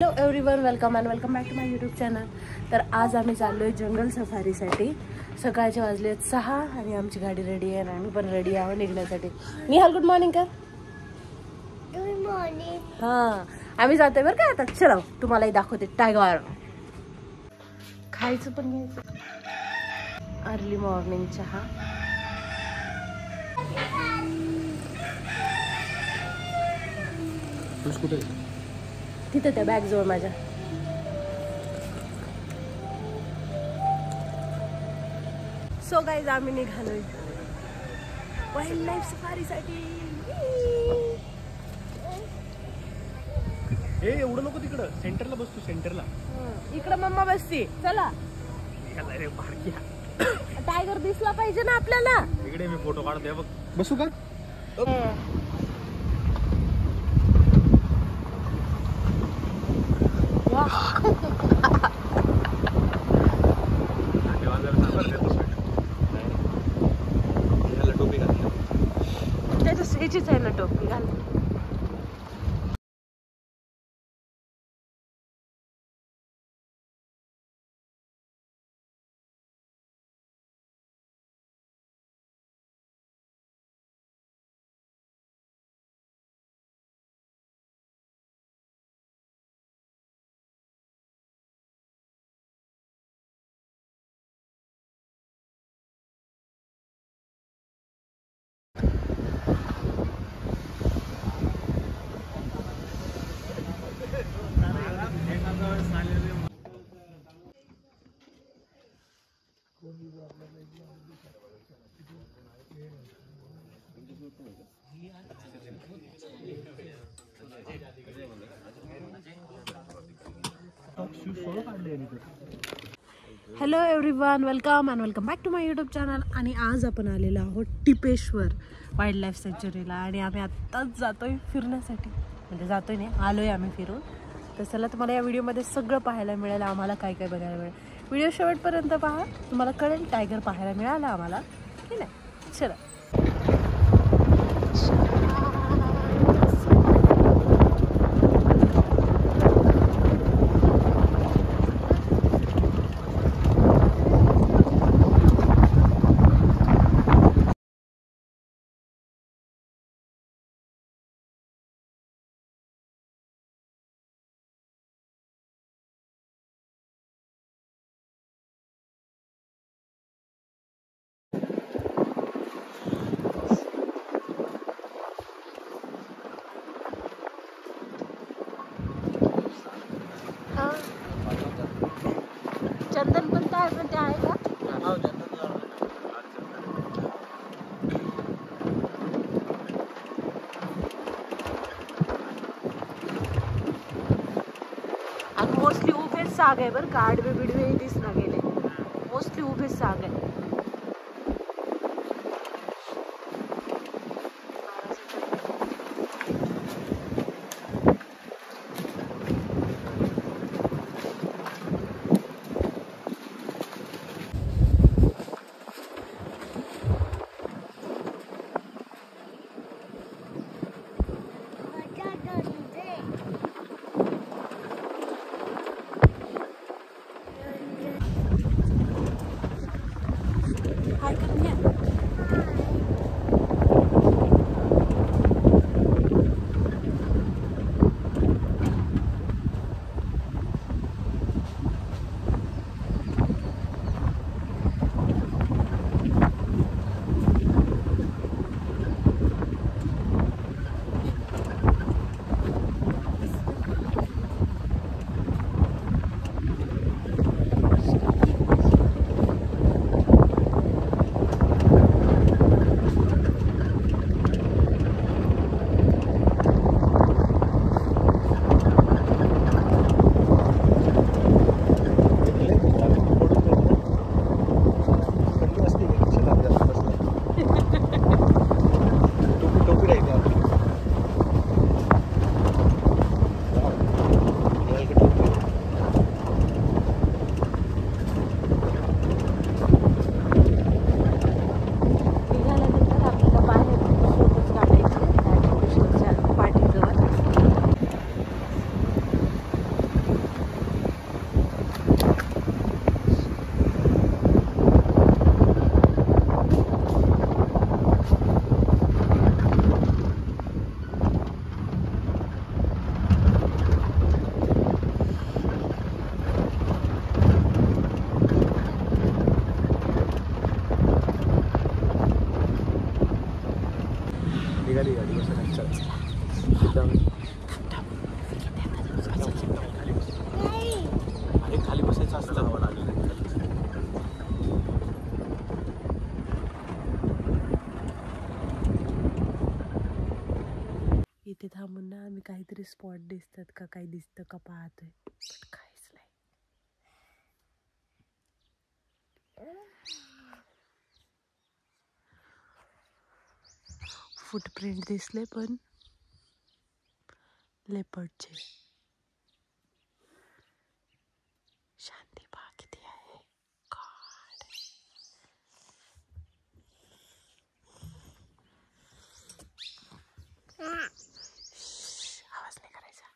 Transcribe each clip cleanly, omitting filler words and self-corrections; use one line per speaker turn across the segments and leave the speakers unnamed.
Hello everyone, welcome back to my YouTube channel. तर आज आम्ही चाललो आहे जंगल सफारीसाठी. सकाळचे वाजले 6 आणि आमची गाडी रेडी आहे आणि आम्ही पण रेडी आहोत निघण्यासाठी. निहाल, गुड मॉर्निंग कर.
Good morning.
हां, आम्ही जातोय बरं का. आता चला तुम्हालाही दाखवते टायगर. खायचं पण घ्यायचं. अर्ली मॉर्निंग चहा. तिथं त्या बॅग जवळ माझ्या. सो गाईज, आम्ही निघालोय वाईल्ड लाईफ सफारीसाठी.
एवढं नको तिकडं, सेंटरला बसतो. सेंटरला
इकडं मम्मा बसती. चला, टायगर दिसला पाहिजे ना आपल्याला.
इकडे मी फोटो काढतोय बघ. बसू का? टोपी घाल.
त्याचीच आहे ना टोपी, घाल. Hello everyone, welcome back to my YouTube channel. आणि आज आपण आलेलो आहोत टिपेश्वर वाईल्ड लाईफ सँच्युरीला. आणि आम्ही आत्ताच जातोय फिरण्यासाठी. म्हणजे जातोय नाही, आलोय आम्ही फिरून. तर चला, तुम्हाला या व्हिडिओमध्ये सगळं पाहायला मिळेल. आम्हाला काय काय बघायला मिळेल. व्हिडिओ शेवटपर्यंत पहा, तुम्हाला कळेल टायगर पाहायला मिळाला आम्हाला की नाही. चला. चंदन पण काय पण ते आहे का? आणि मोस्टली उभेच साग आहे बरं का. आडवे बिडवे दिसना गेले. मोस्टली उभेच साग आहे. काहीतरी स्पॉट दिसतात का, काही दिसतं का पाहतोय, पण काहीच नाही. फुटप्रिंट दिसले पण लेपर्डचे. शांती पहा किती आहे. गॉड. आवाज नाही करायचा.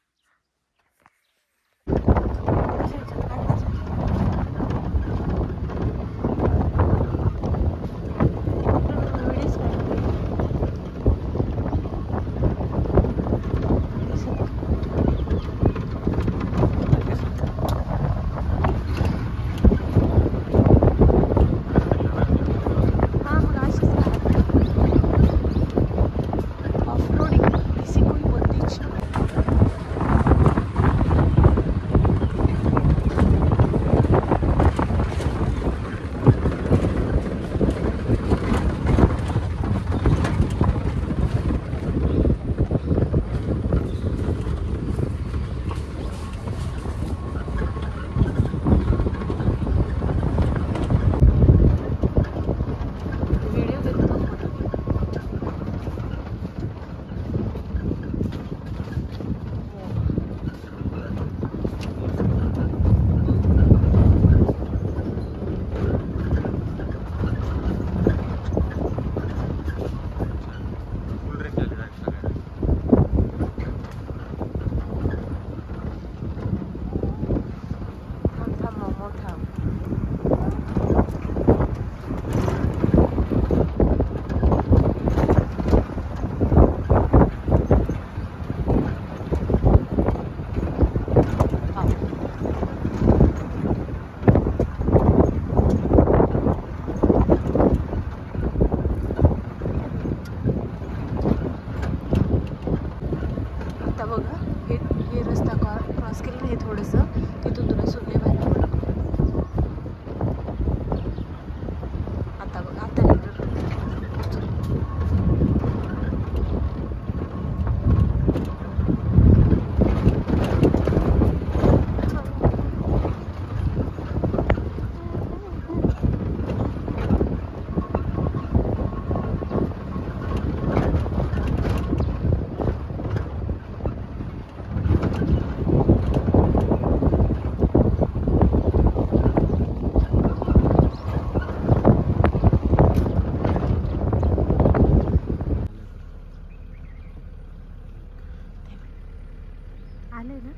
आले ना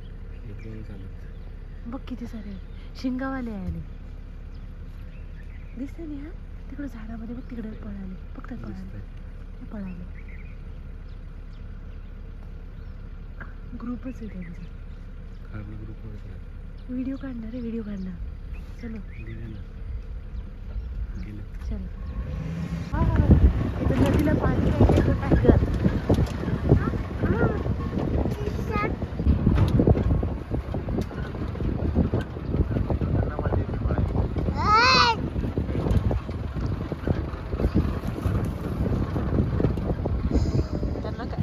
बघ किती सारे शिंगावाले आले दिसते नाही. हा तिकडे झाडामध्ये बघ, तिकडे पळाले, फक्त पळाले. ग्रुपच आहे त्यांचा. व्हिडिओ काढणार आहे, व्हिडिओ काढणार. चलो चलो. हा हा इथं नदीला पाणी आहे तो टायगर.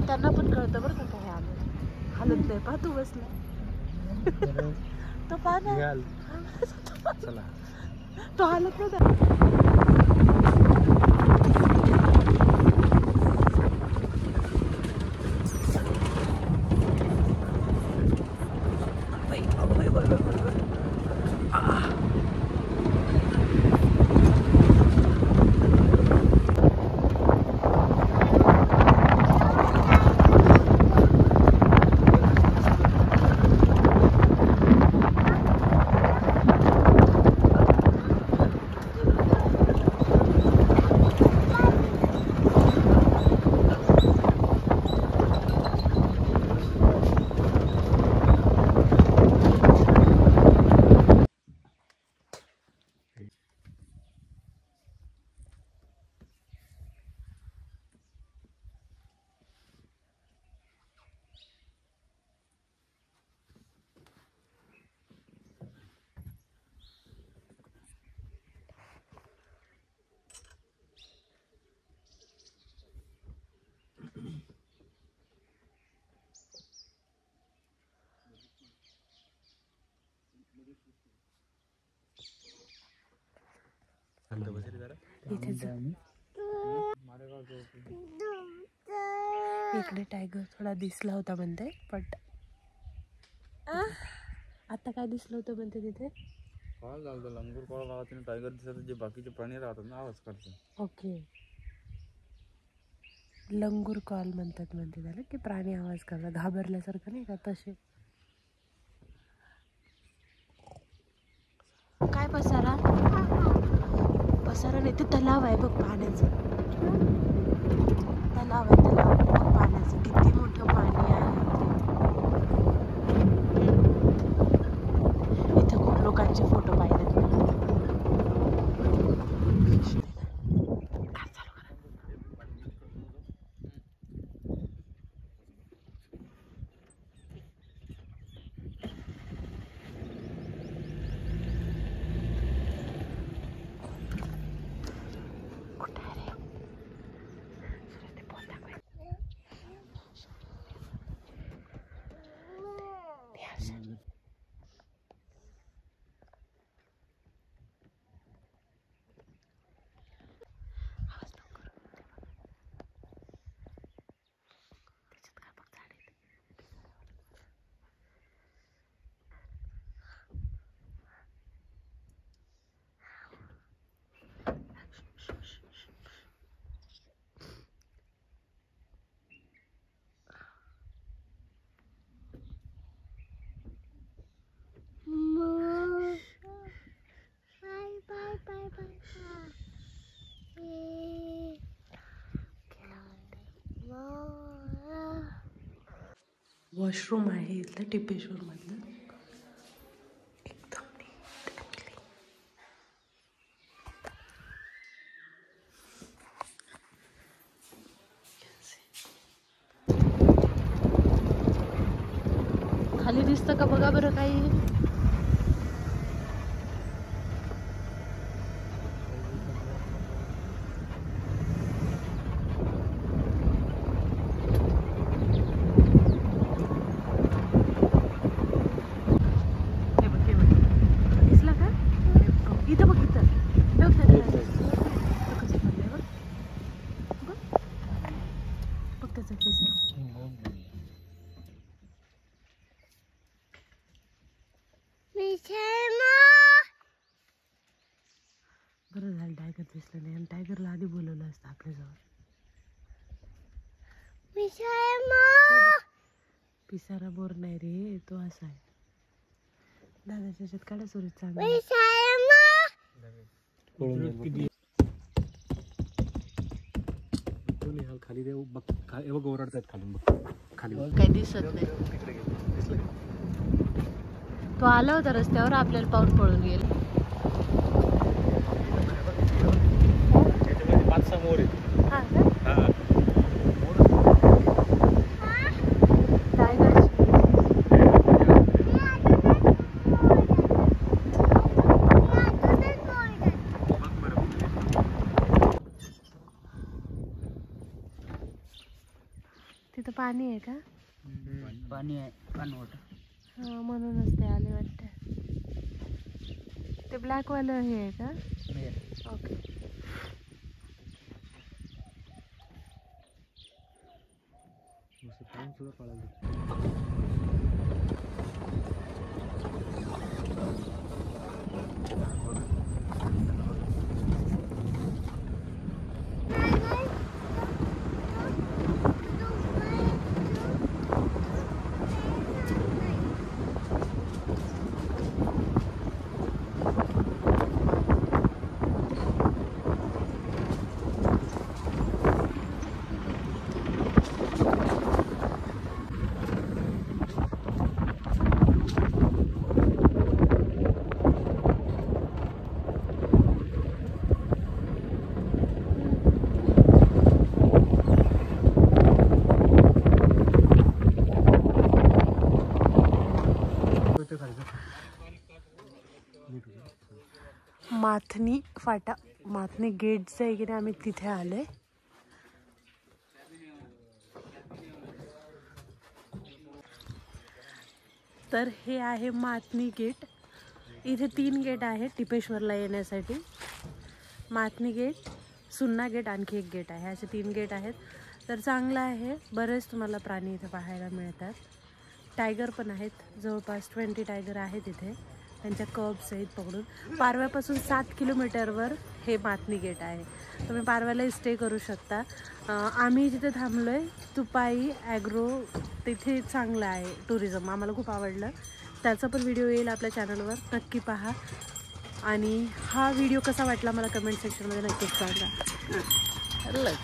त्यांना पण कळतं बरं का काय आलं. हालत नाही पहा, तू बसला तो पहा ना.
चला
तो हालत नाही. इथे इकडे टायगर थोडा दिसला होता म्हणते, बट आता काय दिसलं होतं म्हणते तिथे?
कॉल झालं लंगूर कॉल गावात टायगर दिसत, जे बाकीचे प्राणी राहतात ना आवाज करतात.
ओके, लंगूर कॉल म्हणतात म्हणते त्याला, की प्राणी आवाज करतात घाबरल्यासारखं नाही का तसे. काय पसारा पसारा नाही, ते तलाव आहे बघ पाण्याचं. तलाव आहे, तलाव बघ पाण्याचं, किती मोठं पाणी आहे. इथं खूप लोकांचे फोटो पाहिलेत मला. वॉशरूम आहे इथलं टिपेश्वर मधलं, एकदम नीट and clean. खाली दिसतं का बघा बरं काही? बरं झालं टायगर दिसलं नाही, आणि टायगरला आधी बोलवलं असतं आपल्याजवळ. पिसारा बोर नाही रे, तो असा आहे. दादाच्या याच्यात काढा सुरत चांगला.
खाली देऊ बघ, बघ ओरडतात खालून बघ, खाली
काही दिसत नाही. तो आला होता रस्त्यावर, आपल्याला पाहून पळून गेला.
पाच समोर आहे.
तिथं पाणी आहे का?
पाणी आहे, पाणवट.
हा, म्हणूनच ते आले वाटतं. ते ब्लॅक वालं हे आहे का? ओके. माथनी फाटा, माथनी गेटचं आहे की नाही, आम्ही तिथे आले. तर हे आहे माथनी गेट. इथे 3 गेट आहेत टिपेश्वरला येण्यासाठी. मातनी गेट, सुन्ना गेट, आणखी एक गेट आहे. असे 3 गेट आहेत. तर चांगलं आहे. बरेच तुम्हाला प्राणी इथे पाहायला मिळतात. टायगर पण आहेत. जवळपास 20 टायगर आहेत इथे. त्यांच्या कब्स आहेत पकडून. पारव्यापासून 7 किलोमीटरवर हे मातनी गेट आहे. तुम्ही पारव्याला स्टे करू शकता. आम्ही जिथे थांबलो आहे तुपाई ॲग्रो, तिथे चांगलं आहे टुरिझम. आम्हाला खूप आवडलं. त्याचा पण व्हिडिओ येईल आपल्या चॅनलवर, नक्की पहा. आणि हा व्हिडिओ कसा वाटला मला कमेंट सेक्शनमध्ये नक्कीच सांगा. लक